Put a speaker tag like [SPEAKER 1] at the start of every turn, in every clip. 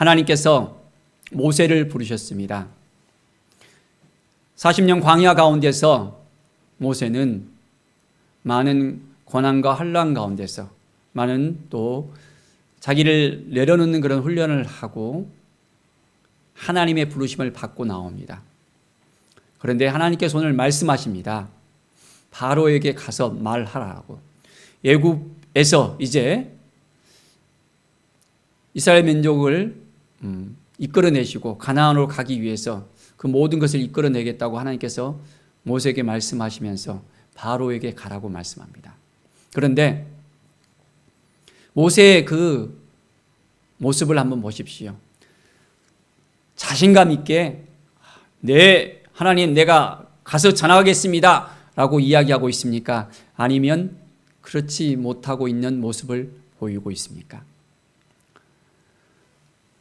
[SPEAKER 1] 하나님께서 모세를 부르셨습니다. 40년 광야 가운데서 모세는 많은 고난과 환난 가운데서 많은 또 자기를 내려놓는 그런 훈련을 하고 하나님의 부르심을 받고 나옵니다. 그런데 하나님께서 오늘 말씀하십니다. 바로에게 가서 말하라고. 애굽에서 이제 이스라엘 민족을 이끌어내시고 가나안으로 가기 위해서 그 모든 것을 이끌어내겠다고 하나님께서 모세에게 말씀하시면서 바로에게 가라고 말씀합니다. 그런데 모세의 그 모습을 한번 보십시오. 자신감 있게 네 하나님 내가 가서 전하겠습니다 라고 이야기하고 있습니까? 아니면 그렇지 못하고 있는 모습을 보이고 있습니까?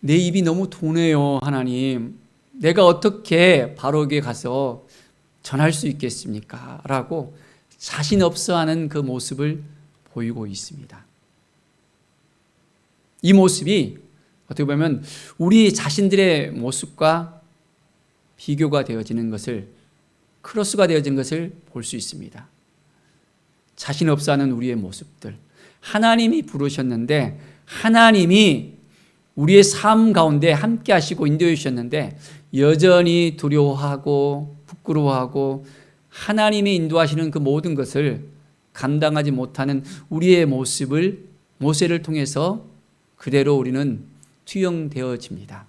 [SPEAKER 1] 내 입이 너무 도네요 하나님, 내가 어떻게 바로에게 가서 전할 수 있겠습니까? 라고 자신 없어하는 그 모습을 보이고 있습니다. 이 모습이 어떻게 보면 우리 자신들의 모습과 비교가 되어지는 것을, 크로스가 되어지는 것을 볼 수 있습니다. 자신 없어하는 우리의 모습들, 하나님이 부르셨는데 하나님이 우리의 삶 가운데 함께 하시고 인도해 주셨는데 여전히 두려워하고 부끄러워하고 하나님이 인도하시는 그 모든 것을 감당하지 못하는 우리의 모습을 모세를 통해서 그대로 우리는 투영되어집니다.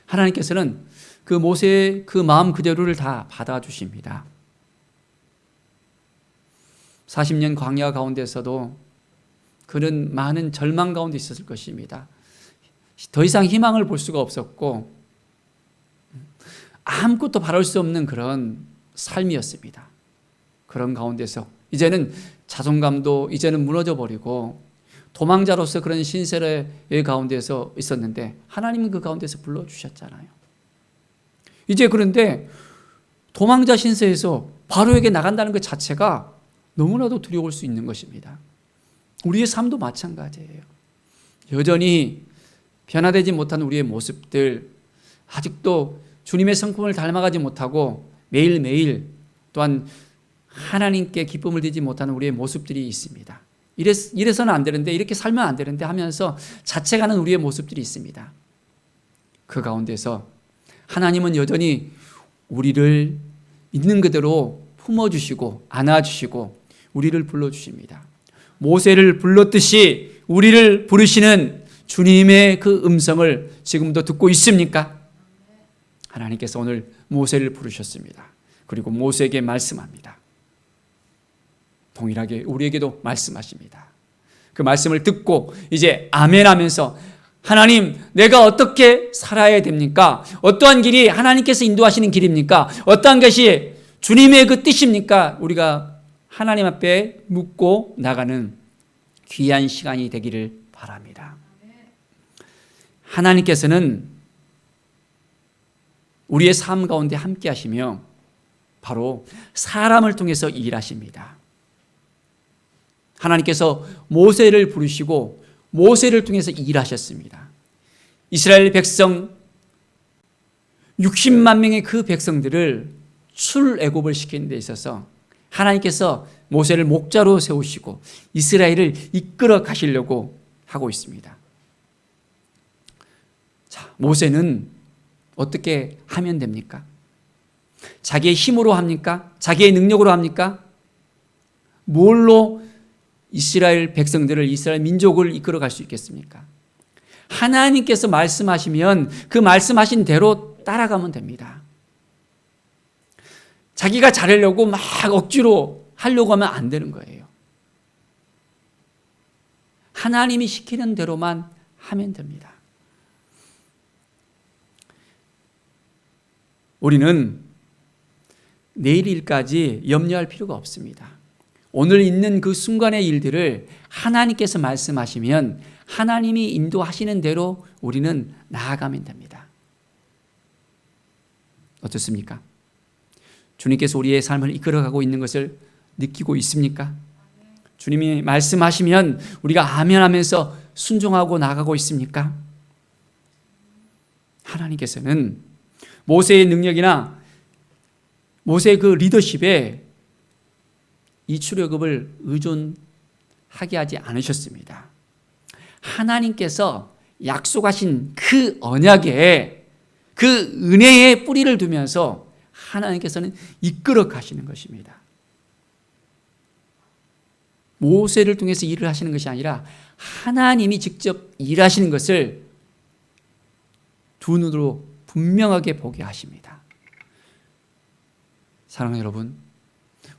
[SPEAKER 1] 하나님께서는 그 모세의 그 마음 그대로를 다 받아주십니다. 40년 광야 가운데서도 그는 많은 절망 가운데 있었을 것입니다. 더 이상 희망을 볼 수가 없었고 아무것도 바랄 수 없는 그런 삶이었습니다. 그런 가운데서 이제는 자존감도 이제는 무너져 버리고 도망자로서 그런 신세의 가운데서 있었는데 하나님은 그 가운데서 불러주셨잖아요. 이제 그런데 도망자 신세에서 바로에게 나간다는 것 자체가 너무나도 두려울 수 있는 것입니다. 우리의 삶도 마찬가지예요. 여전히 변화되지 못한 우리의 모습들, 아직도 주님의 성품을 닮아가지 못하고 매일매일 또한 하나님께 기쁨을 드리지 못하는 우리의 모습들이 있습니다. 이래서는 안 되는데, 이렇게 살면 안 되는데 하면서 자책하는 우리의 모습들이 있습니다. 그 가운데서 하나님은 여전히 우리를 있는 그대로 품어주시고 안아주시고 우리를 불러주십니다. 모세를 불렀듯이 우리를 부르시는 주님의 그 음성을 지금도 듣고 있습니까? 하나님께서 오늘 모세를 부르셨습니다. 그리고 모세에게 말씀합니다. 동일하게 우리에게도 말씀하십니다. 그 말씀을 듣고 이제 아멘 하면서 하나님, 내가 어떻게 살아야 됩니까? 어떠한 길이 하나님께서 인도하시는 길입니까? 어떠한 것이 주님의 그 뜻입니까? 우리가 하나님 앞에 묻고 나가는 귀한 시간이 되기를 바랍니다. 하나님께서는 우리의 삶 가운데 함께 하시며 바로 사람을 통해서 일하십니다. 하나님께서 모세를 부르시고 모세를 통해서 일하셨습니다. 이스라엘 백성 60만 명의 그 백성들을 출애굽을 시키는 데 있어서 하나님께서 모세를 목자로 세우시고 이스라엘을 이끌어 가시려고 하고 있습니다. 자, 모세는 어떻게 하면 됩니까? 자기의 힘으로 합니까? 자기의 능력으로 합니까? 뭘로 이스라엘 백성들을, 이스라엘 민족을 이끌어 갈 수 있겠습니까? 하나님께서 말씀하시면 그 말씀하신 대로 따라가면 됩니다. 자기가 잘하려고 막 억지로 하려고 하면 안 되는 거예요. 하나님이 시키는 대로만 하면 됩니다. 우리는 내일 일까지 염려할 필요가 없습니다. 오늘 있는 그 순간의 일들을 하나님께서 말씀하시면 하나님이 인도하시는 대로 우리는 나아가면 됩니다. 어떻습니까? 주님께서 우리의 삶을 이끌어가고 있는 것을 느끼고 있습니까? 주님이 말씀하시면 우리가 아멘 하면서 순종하고 나아가고 있습니까? 하나님께서는 모세의 능력이나 모세의 그 리더십에 이 출애굽을 의존하게 하지 않으셨습니다. 하나님께서 약속하신 그 언약에, 그 은혜의 뿌리를 두면서 하나님께서는 이끌어 가시는 것입니다. 모세를 통해서 일을 하시는 것이 아니라 하나님이 직접 일하시는 것을 두 눈으로 분명하게 보게 하십니다. 사랑하는 여러분,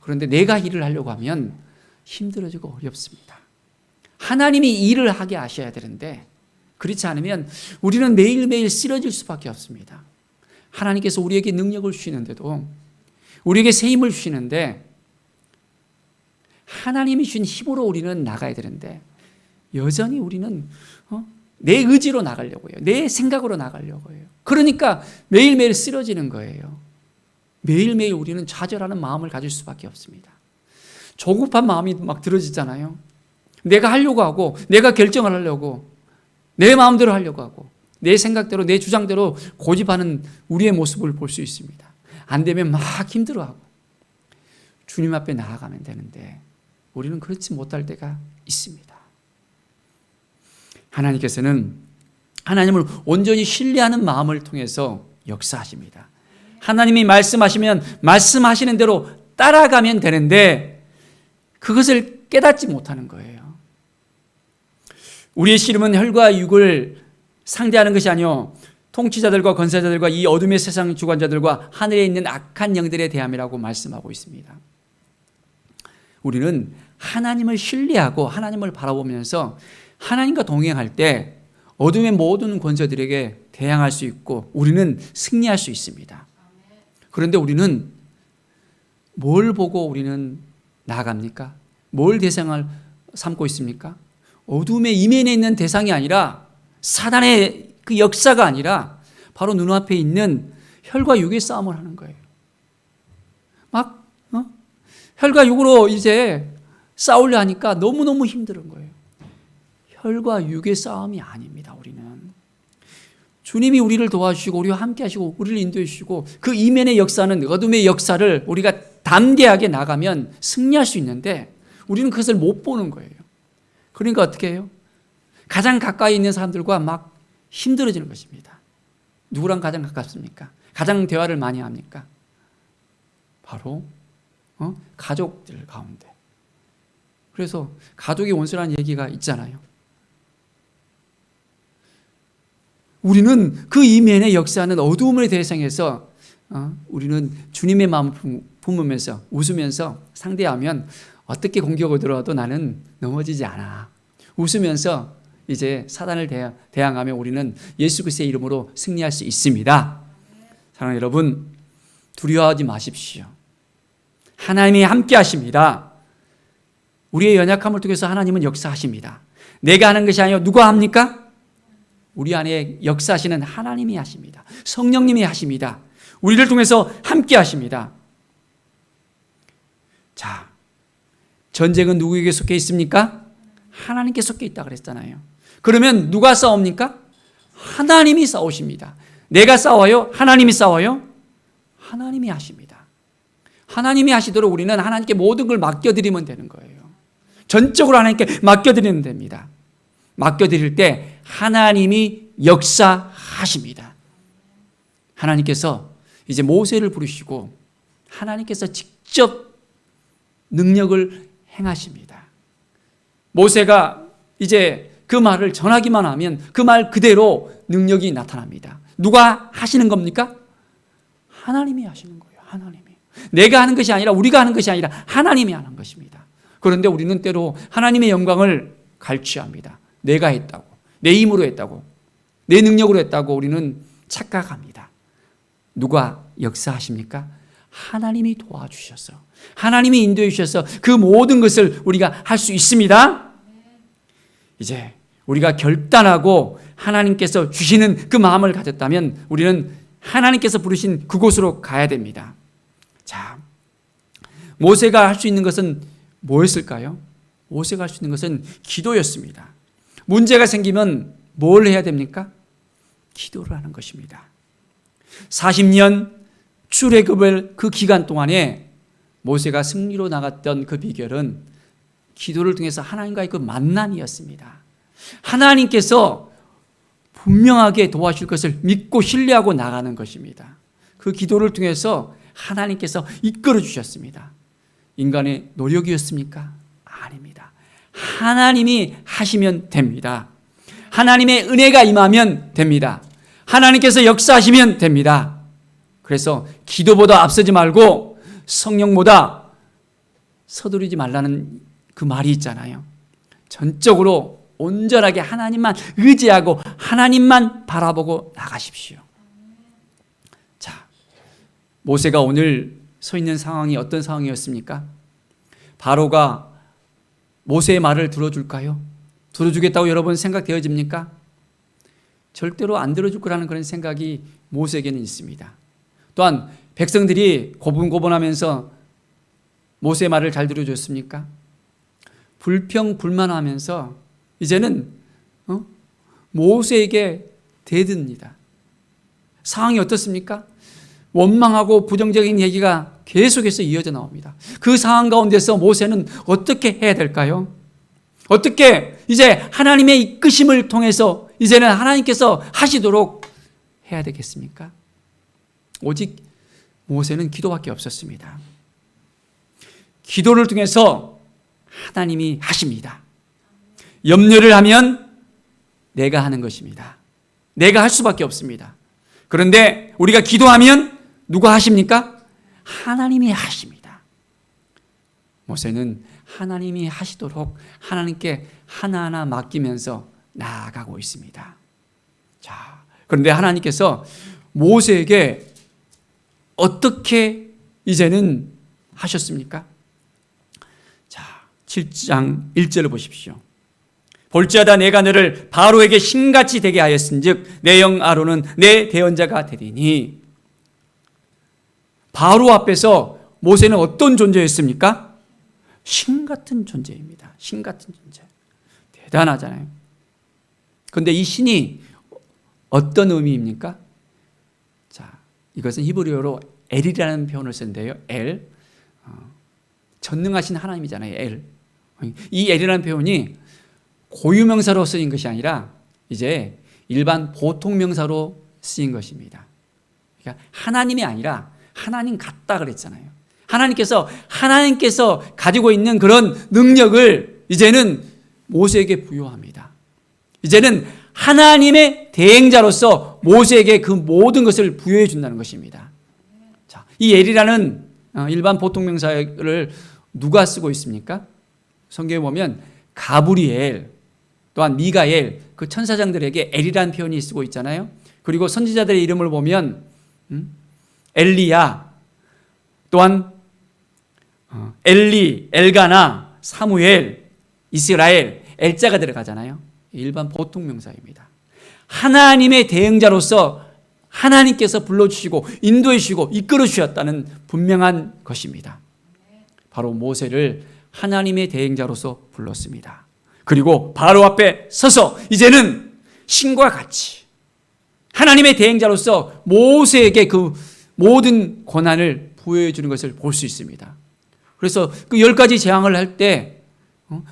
[SPEAKER 1] 그런데 내가 일을 하려고 하면 힘들어지고 어렵습니다. 하나님이 일을 하게 하셔야 되는데 그렇지 않으면 우리는 매일매일 쓰러질 수밖에 없습니다. 하나님께서 우리에게 능력을 주시는데도, 우리에게 새 힘을 주시는데 하나님이 주신 힘으로 우리는 나가야 되는데 여전히 우리는 내 의지로 나가려고 해요. 내 생각으로 나가려고 해요. 그러니까 매일매일 쓰러지는 거예요. 매일매일 우리는 좌절하는 마음을 가질 수밖에 없습니다. 조급한 마음이 막 들어지잖아요. 내가 하려고 하고, 내가 결정을 하려고, 내 마음대로 하려고 하고, 내 생각대로, 내 주장대로 고집하는 우리의 모습을 볼 수 있습니다. 안 되면 막 힘들어하고 주님 앞에 나아가면 되는데 우리는 그렇지 못할 때가 있습니다. 하나님께서는 하나님을 온전히 신뢰하는 마음을 통해서 역사하십니다. 하나님이 말씀하시면 말씀하시는 대로 따라가면 되는데 그것을 깨닫지 못하는 거예요. 우리의 씨름은 혈과 육을 상대하는 것이 아니요 통치자들과 권세자들과 이 어둠의 세상 주관자들과 하늘에 있는 악한 영들에 대함이라고 말씀하고 있습니다. 우리는 하나님을 신뢰하고 하나님을 바라보면서 하나님과 동행할 때 어둠의 모든 권세들에게 대항할 수 있고 우리는 승리할 수 있습니다. 그런데 우리는 뭘 보고 우리는 나아갑니까? 뭘 대상을 삼고 있습니까? 어둠의 이면에 있는 대상이 아니라 사단의 그 역사가 아니라 바로 눈앞에 있는 혈과 육의 싸움을 하는 거예요. 막 혈과 육으로 이제 싸우려 하니까 너무너무 힘든 거예요. 혈과 육의 싸움이 아닙니다. 우리는 주님이 우리를 도와주시고 우리와 함께 하시고 우리를 인도해 주시고 그 이면의 역사는 어둠의 역사를 우리가 담대하게 나가면 승리할 수 있는데 우리는 그것을 못 보는 거예요. 그러니까 어떻게 해요? 가장 가까이 있는 사람들과 막 힘들어지는 것입니다. 누구랑 가장 가깝습니까? 가장 대화를 많이 합니까? 바로 가족들 가운데. 그래서 가족이 원수라는 얘기가 있잖아요. 우리는 그 이면에 역사하는 어두움의 대상에서 우리는 주님의 마음을 품으면서 웃으면서 상대하면 어떻게 공격을 들어와도 나는 넘어지지 않아. 웃으면서 이제 사단을 대항하며 우리는 예수 그리스도의 이름으로 승리할 수 있습니다. 사랑하는 여러분, 두려워하지 마십시오. 하나님이 함께 하십니다. 우리의 연약함을 통해서 하나님은 역사하십니다. 내가 하는 것이 아니요 누가 합니까? 우리 안에 역사하시는 하나님이 하십니다. 성령님이 하십니다. 우리를 통해서 함께 하십니다. 자, 전쟁은 누구에게 속해 있습니까? 하나님께 속해 있다 그랬잖아요. 그러면 누가 싸웁니까? 하나님이 싸우십니다. 내가 싸워요? 하나님이 싸워요? 하나님이 하십니다. 하나님이 하시도록 우리는 하나님께 모든 걸 맡겨드리면 되는 거예요. 전적으로 하나님께 맡겨드리면 됩니다. 맡겨드릴 때 하나님이 역사하십니다. 하나님께서 이제 모세를 부르시고 하나님께서 직접 능력을 행하십니다. 모세가 이제 그 말을 전하기만 하면 그 말 그대로 능력이 나타납니다. 누가 하시는 겁니까? 하나님이 하시는 거예요. 하나님이. 내가 하는 것이 아니라 우리가 하는 것이 아니라 하나님이 하는 것입니다. 그런데 우리는 때로 하나님의 영광을 갈취합니다. 내가 했다고, 내 힘으로 했다고, 내 능력으로 했다고 우리는 착각합니다. 누가 역사하십니까? 하나님이 도와주셔서, 하나님이 인도해 주셔서 그 모든 것을 우리가 할 수 있습니다. 이제 우리가 결단하고 하나님께서 주시는 그 마음을 가졌다면 우리는 하나님께서 부르신 그곳으로 가야 됩니다. 자, 모세가 할 수 있는 것은 뭐였을까요? 모세가 할 수 있는 것은 기도였습니다. 문제가 생기면 뭘 해야 됩니까? 기도를 하는 것입니다. 40년 출애굽을 그 기간 동안에 모세가 승리로 나갔던 그 비결은 기도를 통해서 하나님과의 그 만남이었습니다. 하나님께서 분명하게 도와줄 것을 믿고 신뢰하고 나가는 것입니다. 그 기도를 통해서 하나님께서 이끌어 주셨습니다. 인간의 노력이었습니까? 아닙니다. 하나님이 하시면 됩니다. 하나님의 은혜가 임하면 됩니다. 하나님께서 역사하시면 됩니다. 그래서 기도보다 앞서지 말고 성령보다 서두르지 말라는 그 말이 있잖아요. 전적으로 온전하게 하나님만 의지하고 하나님만 바라보고 나가십시오. 자, 모세가 오늘 서 있는 상황이 어떤 상황이었습니까? 바로가 모세의 말을 들어줄까요? 들어주겠다고 여러분 생각되어집니까? 절대로 안 들어줄 거라는 그런 생각이 모세에게는 있습니다. 또한 백성들이 고분고분하면서 모세의 말을 잘 들어줬습니까? 불평불만하면서 이제는 모세에게 대듭니다. 상황이 어떻습니까? 원망하고 부정적인 얘기가 계속해서 이어져 나옵니다. 그 상황 가운데서 모세는 어떻게 해야 될까요? 어떻게 이제 하나님의 이끄심을 통해서 이제는 하나님께서 하시도록 해야 되겠습니까? 오직 모세는 기도밖에 없었습니다. 기도를 통해서 하나님이 하십니다. 염려를 하면 내가 하는 것입니다. 내가 할 수밖에 없습니다. 그런데 우리가 기도하면 누가 하십니까? 하나님이 하십니다. 모세는 하나님이 하시도록 하나님께 하나하나 맡기면서 나아가고 있습니다. 자, 그런데 하나님께서 모세에게 어떻게 이제는 하셨습니까? 자, 7장 1절을 보십시오. 볼지어다 내가 너를 바로에게 신같이 되게 하였은즉 내 영 아론은 내 대언자가 되리니. 바로 앞에서 모세는 어떤 존재였습니까? 신 같은 존재입니다. 신 같은 존재. 대단하잖아요. 그런데 이 신이 어떤 의미입니까? 자, 이것은 히브리어로 엘이라는 표현을 쓰는데요. 엘. 전능하신 하나님이잖아요. 엘. 이 엘이라는 표현이 고유명사로 쓰인 것이 아니라 이제 일반 보통명사로 쓰인 것입니다. 그러니까 하나님이 아니라 하나님 같다 그랬잖아요. 하나님께서 가지고 있는 그런 능력을 이제는 모세에게 부여합니다. 이제는 하나님의 대행자로서 모세에게 그 모든 것을 부여해 준다는 것입니다. 자, 이 엘이라는 일반 보통명사를 누가 쓰고 있습니까? 성경에 보면 가브리엘, 또한 미가엘, 그 천사장들에게 엘이라는 표현이 쓰고 있잖아요. 그리고 선지자들의 이름을 보면 엘리야, 또한 엘리, 엘가나, 사무엘, 이스라엘, 엘자가 들어가잖아요. 일반 보통명사입니다. 하나님의 대행자로서 하나님께서 불러주시고 인도해 주시고 이끌어 주셨다는 분명한 것입니다. 바로 모세를 하나님의 대행자로서 불렀습니다. 그리고 바로 앞에 서서 이제는 신과 같이 하나님의 대행자로서 모세에게 그 모든 권한을 부여해 주는 것을 볼 수 있습니다. 그래서 그 10가지 재앙을 할 때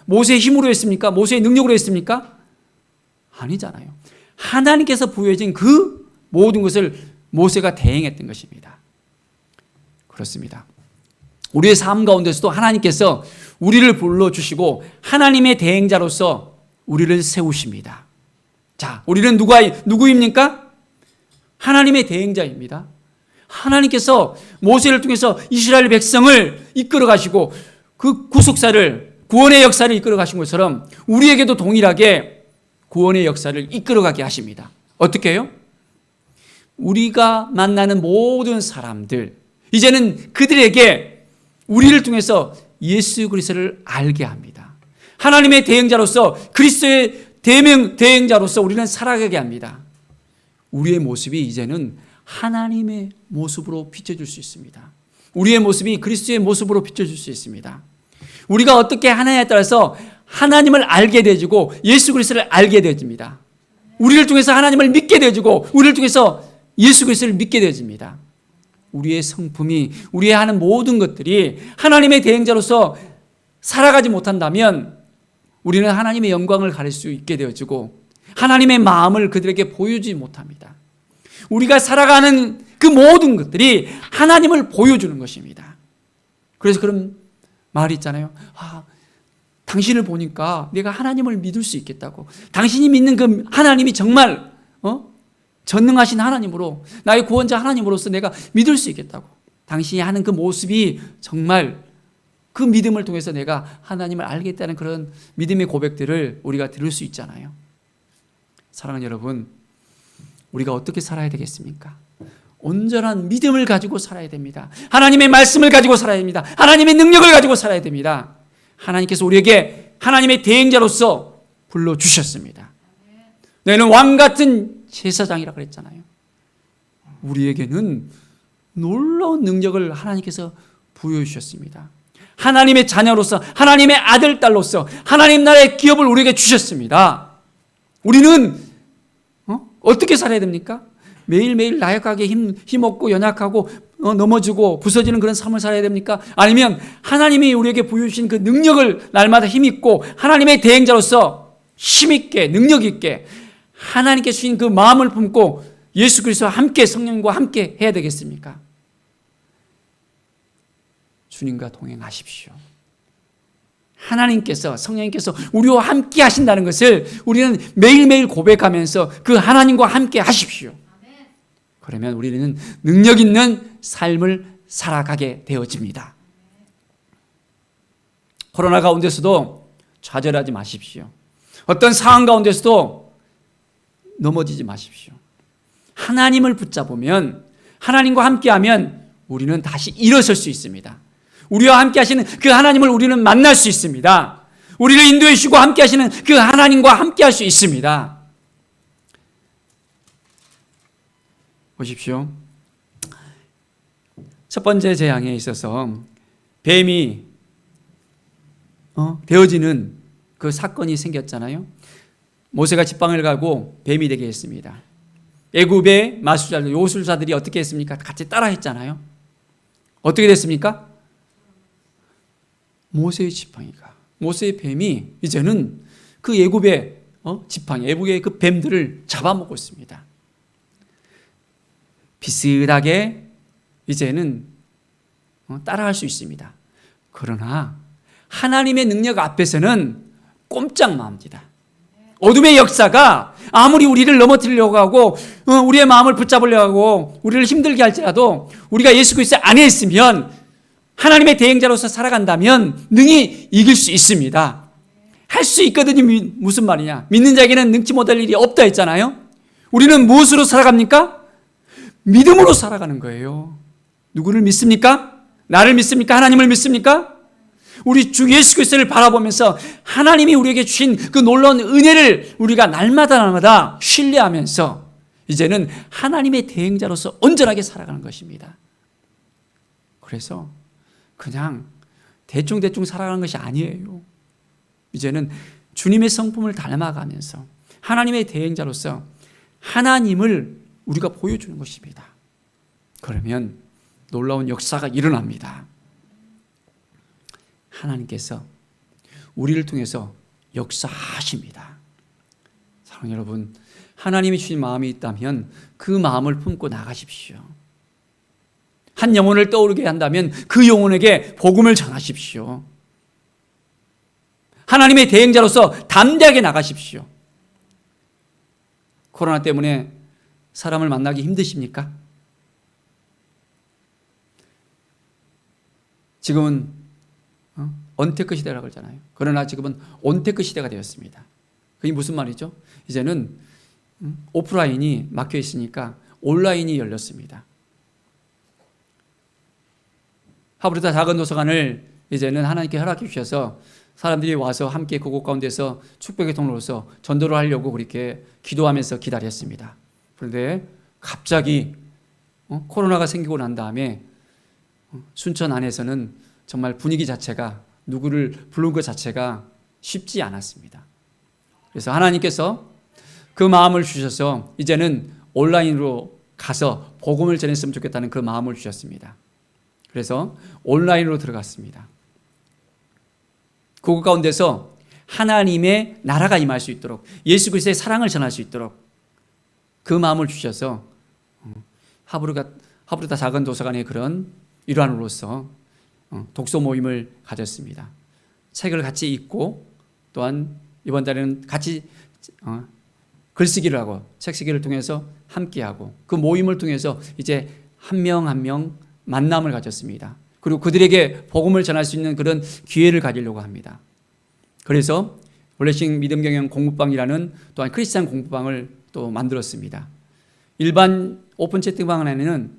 [SPEAKER 1] 모세의 힘으로 했습니까? 모세의 능력으로 했습니까? 아니잖아요. 하나님께서 부여해진 그 모든 것을 모세가 대행했던 것입니다. 그렇습니다. 우리의 삶 가운데서도 하나님께서 우리를 불러주시고 하나님의 대행자로서 우리를 세우십니다. 자, 우리는 누구입니까? 하나님의 대행자입니다. 하나님께서 모세를 통해서 이스라엘 백성을 이끌어 가시고 그 구속사를, 구원의 역사를 이끌어 가신 것처럼 우리에게도 동일하게 구원의 역사를 이끌어 가게 하십니다. 어떻게 해요? 우리가 만나는 모든 사람들, 이제는 그들에게 우리를 통해서 예수 그리스도를 알게 합니다. 하나님의 대행자로서, 그리스도의 대행자로서 우리는 살아가게 합니다. 우리의 모습이 이제는 하나님의 모습으로 비춰줄 수 있습니다. 우리의 모습이 그리스도의 모습으로 비춰줄 수 있습니다. 우리가 어떻게 하느냐에 따라서 하나님을 알게 되어지고 예수 그리스도를 알게 되어집니다. 우리를 통해서 하나님을 믿게 되어지고 우리를 통해서 예수 그리스도를 믿게 되어집니다. 우리의 성품이, 우리의 하는 모든 것들이 하나님의 대행자로서 살아가지 못한다면 우리는 하나님의 영광을 가릴 수 있게 되어지고 하나님의 마음을 그들에게 보여주지 못합니다. 우리가 살아가는 그 모든 것들이 하나님을 보여주는 것입니다. 그래서 그런 말이 있잖아요. 당신을 보니까 내가 하나님을 믿을 수 있겠다고. 당신이 믿는 그 하나님이 정말 전능하신 하나님으로, 나의 구원자 하나님으로서 내가 믿을 수 있겠다고. 당신이 하는 그 모습이 정말 그 믿음을 통해서 내가 하나님을 알겠다는 그런 믿음의 고백들을 우리가 들을 수 있잖아요. 사랑하는 여러분, 우리가 어떻게 살아야 되겠습니까? 온전한 믿음을 가지고 살아야 됩니다. 하나님의 말씀을 가지고 살아야 됩니다. 하나님의 능력을 가지고 살아야 됩니다. 하나님께서 우리에게 하나님의 대행자로서 불러주셨습니다. 너희는 왕같은 제사장이라고 그랬잖아요. 우리에게는 놀라운 능력을 하나님께서 부여해 주셨습니다. 하나님의 자녀로서, 하나님의 아들, 딸로서 하나님 나라의 기업을 우리에게 주셨습니다. 우리는 어떻게 살아야 됩니까? 매일매일 나약하게 힘없고 연약하고 넘어지고 부서지는 그런 삶을 살아야 됩니까? 아니면 하나님이 우리에게 부여주신 그 능력을 날마다 힘있고 하나님의 대행자로서 힘있게 능력있게 하나님께 주신 그 마음을 품고 예수 그리스도와 함께 성령과 함께 해야 되겠습니까? 주님과 동행하십시오. 하나님께서, 성령님께서 우리와 함께 하신다는 것을 우리는 매일매일 고백하면서 그 하나님과 함께 하십시오. 그러면 우리는 능력 있는 삶을 살아가게 되어집니다. 코로나 가운데서도 좌절하지 마십시오. 어떤 상황 가운데서도 넘어지지 마십시오. 하나님을 붙잡으면, 하나님과 함께하면 우리는 다시 일어설 수 있습니다. 우리와 함께 하시는 그 하나님을 우리는 만날 수 있습니다. 우리를 인도해 주시고 함께 하시는 그 하나님과 함께 할 수 있습니다. 보십시오. 첫 번째 재앙에 있어서 뱀이 되어지는 그 사건이 생겼잖아요. 모세가 지팡이를 가고 뱀이 되게 했습니다. 애굽의 마술자들, 요술사들이 어떻게 했습니까? 같이 따라 했잖아요. 어떻게 됐습니까? 모세의 지팡이가, 모세의 뱀이 이제는 그 애굽의 지팡이, 애굽의 그 뱀들을 잡아먹고 있습니다. 비슷하게 이제는 따라할 수 있습니다. 그러나 하나님의 능력 앞에서는 꼼짝 맙니다. 어둠의 역사가 아무리 우리를 넘어뜨리려고 하고 우리의 마음을 붙잡으려고 하고 우리를 힘들게 할지라도 우리가 예수 그리스도 안에 있으면, 하나님의 대행자로서 살아간다면 능히 이길 수 있습니다. 할 수 있거든요. 무슨 말이냐? 믿는 자에게는 능치 못할 일이 없다 했잖아요. 우리는 무엇으로 살아갑니까? 믿음으로 살아가는 거예요. 누구를 믿습니까? 나를 믿습니까? 하나님을 믿습니까? 우리 주 예수 그리스도를 바라보면서 하나님이 우리에게 주신 그 놀라운 은혜를 우리가 날마다 신뢰하면서 이제는 하나님의 대행자로서 온전하게 살아가는 것입니다. 그래서 그냥 대충 살아가는 것이 아니에요. 이제는 주님의 성품을 닮아가면서 하나님의 대행자로서 하나님을 우리가 보여주는 것입니다. 그러면 놀라운 역사가 일어납니다. 하나님께서 우리를 통해서 역사하십니다. 사랑하는 여러분, 하나님이 주신 마음이 있다면 그 마음을 품고 나가십시오. 한 영혼을 떠오르게 한다면 그 영혼에게 복음을 전하십시오. 하나님의 대행자로서 담대하게 나가십시오. 코로나 때문에 사람을 만나기 힘드십니까? 지금은 언테크 시대라고 그러잖아요. 그러나 지금은 온테크 시대가 되었습니다. 그게 무슨 말이죠? 이제는 오프라인이 막혀 있으니까 온라인이 열렸습니다. 하브르타 작은 도서관을 이제는 하나님께 허락해 주셔서 사람들이 와서 함께 그곳 가운데서 축복의 통로로서 전도를 하려고 그렇게 기도하면서 기다렸습니다. 그런데 갑자기 코로나가 생기고 난 다음에 순천 안에서는 정말 분위기 자체가, 누구를 부른 것 자체가 쉽지 않았습니다. 그래서 하나님께서 그 마음을 주셔서 이제는 온라인으로 가서 복음을 전했으면 좋겠다는 그 마음을 주셨습니다. 그래서 온라인으로 들어갔습니다. 그곳 가운데서 하나님의 나라가 임할 수 있도록, 예수 그리스도의 사랑을 전할 수 있도록 그 마음을 주셔서 하브르다 작은 도서관의 그런 일환으로서 독서 모임을 가졌습니다. 책을 같이 읽고 또한 이번 달에는 같이 글쓰기를 하고 책쓰기를 통해서 함께하고 그 모임을 통해서 이제 한 명 한 명 만남을 가졌습니다. 그리고 그들에게 복음을 전할 수 있는 그런 기회를 가지려고 합니다. 그래서 블레싱 믿음 경영 공부방이라는 또한 크리스찬 공부방을 또 만들었습니다. 일반 오픈 채팅방 안에는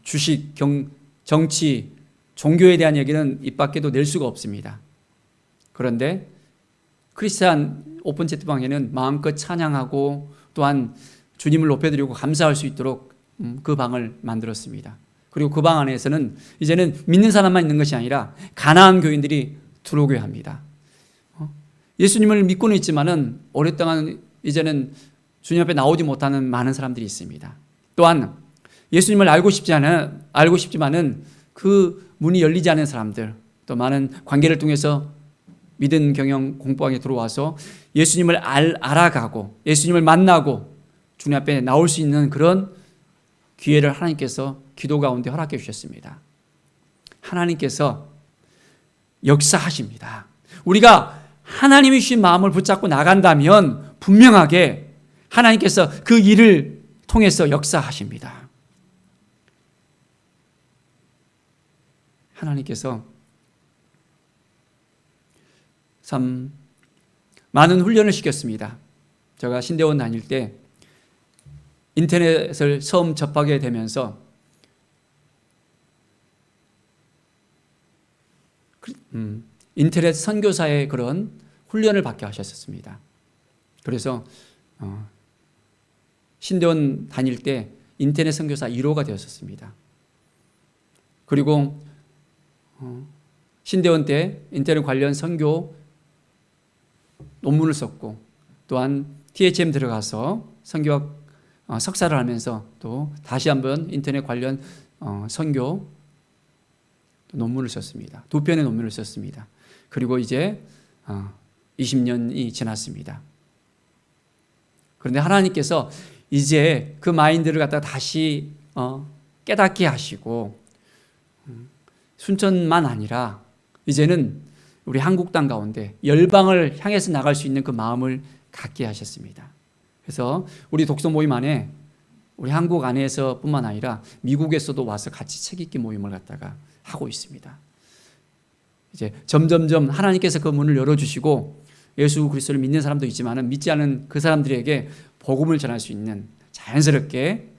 [SPEAKER 1] 주식, 정치, 종교에 대한 얘기는 입 밖에도 낼 수가 없습니다. 그런데 크리스찬 오픈 채팅방에는 마음껏 찬양하고 또한 주님을 높여드리고 감사할 수 있도록 그 방을 만들었습니다. 그리고 그 방 안에서는 이제는 믿는 사람만 있는 것이 아니라 가나안 교인들이 들어오게 합니다. 예수님을 믿고는 있지만은 오랫동안 이제는 주님 앞에 나오지 못하는 많은 사람들이 있습니다. 또한 예수님을 알고 싶지만은 그 문이 열리지 않은 사람들, 또 많은 관계를 통해서 믿음 경영 공부방에 들어와서 예수님을 알아가고 예수님을 만나고 주님 앞에 나올 수 있는 그런 기회를 하나님께서 기도 가운데 허락해 주셨습니다. 하나님께서 역사하십니다. 우리가 하나님이 주신 마음을 붙잡고 나간다면 분명하게 하나님께서 그 일을 통해서 역사하십니다. 하나님께서 참 많은 훈련을 시켰습니다. 제가 신대원 다닐 때 인터넷을 처음 접하게 되면서 인터넷 선교사의 그런 훈련을 받게 하셨습니다. 그래서 신대원 다닐 때 인터넷 선교사 1호가 되었습니다. 그리고 신대원 때 인터넷 관련 선교 논문을 썼고 또한 THM 들어가서 선교학 석사를 하면서 또 다시 한번 인터넷 관련 선교 논문을 썼습니다. 2편의 논문을 썼습니다. 그리고 이제 20년이 지났습니다. 그런데 하나님께서 이제 그 마인드를 갖다가 다시 깨닫게 하시고 순천만 아니라 이제는 우리 한국 땅 가운데 열방을 향해서 나갈 수 있는 그 마음을 갖게 하셨습니다. 그래서 우리 독서 모임 안에 우리 한국 안에서 뿐만 아니라 미국에서도 와서 같이 책 읽기 모임을 갖다가 하고 있습니다. 이제 점점점 하나님께서 그 문을 열어주시고 예수 그리스도를 믿는 사람도 있지만 믿지 않은 그 사람들에게 복음을 전할 수 있는 자연스럽게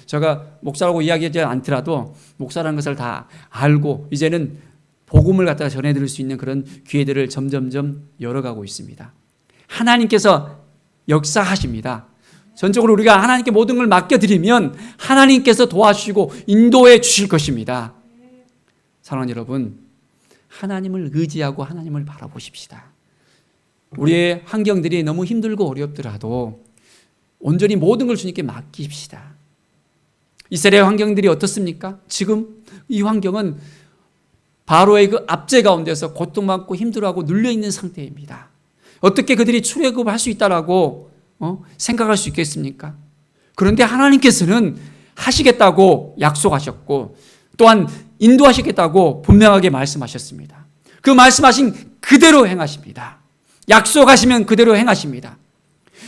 [SPEAKER 1] 제가 목사라고 이야기하지 않더라도 목사라는 것을 다 알고 이제는 복음을 갖다가 전해드릴 수 있는 그런 기회들을 점점점 열어가고 있습니다. 하나님께서 역사하십니다. 전적으로 우리가 하나님께 모든 걸 맡겨드리면 하나님께서 도와주시고 인도해 주실 것입니다. 사랑하는 여러분, 하나님을 의지하고 하나님을 바라보십시다. 우리의 환경들이 너무 힘들고 어렵더라도 온전히 모든 걸 주님께 맡깁시다. 이스라엘 환경들이 어떻습니까? 지금 이 환경은 바로의 그 압제 가운데서 고통받고 힘들어하고 눌려있는 상태입니다. 어떻게 그들이 출애굽을 할 수 있다라고 생각할 수 있겠습니까? 그런데 하나님께서는 하시겠다고 약속하셨고 또한 인도하시겠다고 분명하게 말씀하셨습니다. 그 말씀하신 그대로 행하십니다. 약속하시면 그대로 행하십니다.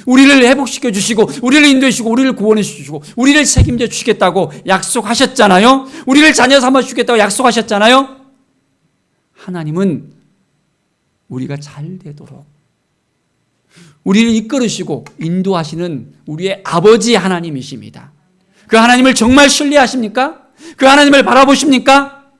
[SPEAKER 1] 우리를 회복시켜 주시고 우리를 인도해 주시고 우리를 구원해 주시고 우리를 책임져 주시겠다고 약속하셨잖아요. 우리를 자녀 삼아 주시겠다고 약속하셨잖아요. 하나님은 우리가 잘 되도록 우리를 이끌으시고 인도하시는 우리의 아버지 하나님이십니다. 그 하나님을 정말 신뢰하십니까? 그 하나님을 바라보십니까?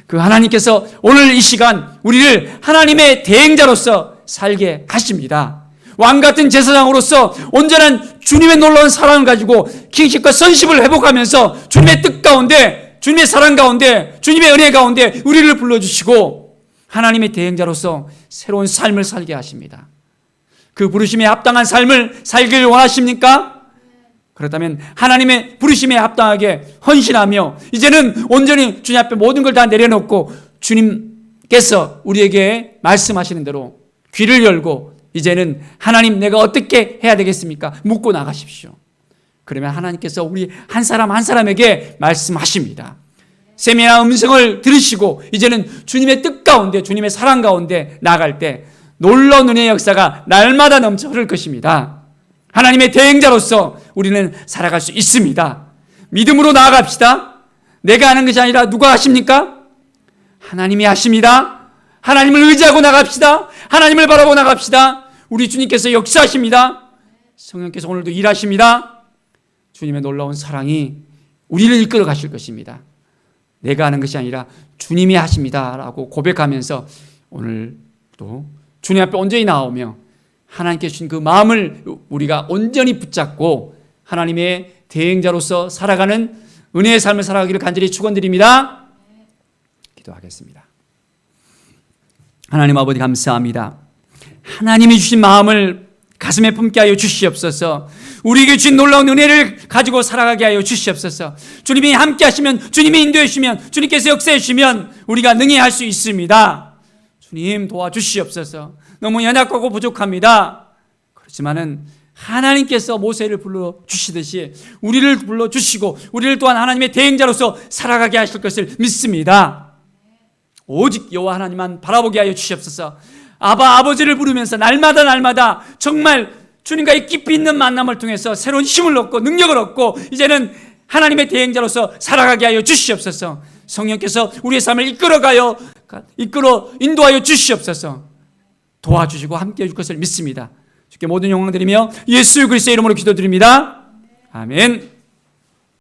[SPEAKER 1] 그 하나님께서 오늘 이 시간 우리를 하나님의 대행자로서 살게 하십니다. 왕같은 제사장으로서 온전한 주님의 놀라운 사랑을 가지고 킹십과 선십을 회복하면서 주님의 뜻 가운데, 주님의 사랑 가운데, 주님의 은혜 가운데 우리를 불러주시고 하나님의 대행자로서 새로운 삶을 살게 하십니다. 그 부르심에 합당한 삶을 살길 원하십니까? 그렇다면 하나님의 부르심에 합당하게 헌신하며 이제는 온전히 주님 앞에 모든 걸 다 내려놓고 주님께서 우리에게 말씀하시는 대로 귀를 열고 이제는 하나님 내가 어떻게 해야 되겠습니까? 묻고 나가십시오. 그러면 하나님께서 우리 한 사람 한 사람에게 말씀하십니다. 세미한 음성을 들으시고 이제는 주님의 뜻 가운데 주님의 사랑 가운데 나아갈 때 놀라운 은혜의 역사가 날마다 넘쳐 흐를 것입니다. 하나님의 대행자로서 우리는 살아갈 수 있습니다. 믿음으로 나아갑시다. 내가 하는 것이 아니라 누가 하십니까? 하나님이 하십니다. 하나님을 의지하고 나갑시다. 하나님을 바라보고 나갑시다. 우리 주님께서 역사하십니다. 성령께서 오늘도 일하십니다. 주님의 놀라운 사랑이 우리를 이끌어 가실 것입니다. 내가 하는 것이 아니라 주님이 하십니다 라고 고백하면서 오늘도 주님 앞에 온전히 나오며 하나님께 주신 그 마음을 우리가 온전히 붙잡고 하나님의 대행자로서 살아가는 은혜의 삶을 살아가기를 간절히 축원드립니다. 기도하겠습니다. 하나님 아버지 감사합니다. 하나님이 주신 마음을 가슴에 품게 하여 주시옵소서. 우리에게 주신 놀라운 은혜를 가지고 살아가게 하여 주시옵소서. 주님이 함께 하시면, 주님이 인도해 주시면, 주님께서 역사해 주시면 우리가 능히 할 수 있습니다. 주님 도와주시옵소서. 너무 연약하고 부족합니다. 그렇지만은 하나님께서 모세를 불러주시듯이 우리를 불러주시고 우리를 또한 하나님의 대행자로서 살아가게 하실 것을 믿습니다. 오직 여호와 하나님만 바라보게 하여 주시옵소서. 아버지를 부르면서 날마다 정말 주님과의 깊이 있는 만남을 통해서 새로운 힘을 얻고 능력을 얻고 이제는 하나님의 대행자로서 살아가게 하여 주시옵소서. 성령께서 우리의 삶을 이끌어 인도하여 주시옵소서. 도와주시고 함께해 줄 것을 믿습니다. 주께 모든 영광 드리며 예수 그리스도의 이름으로 기도드립니다. 아멘.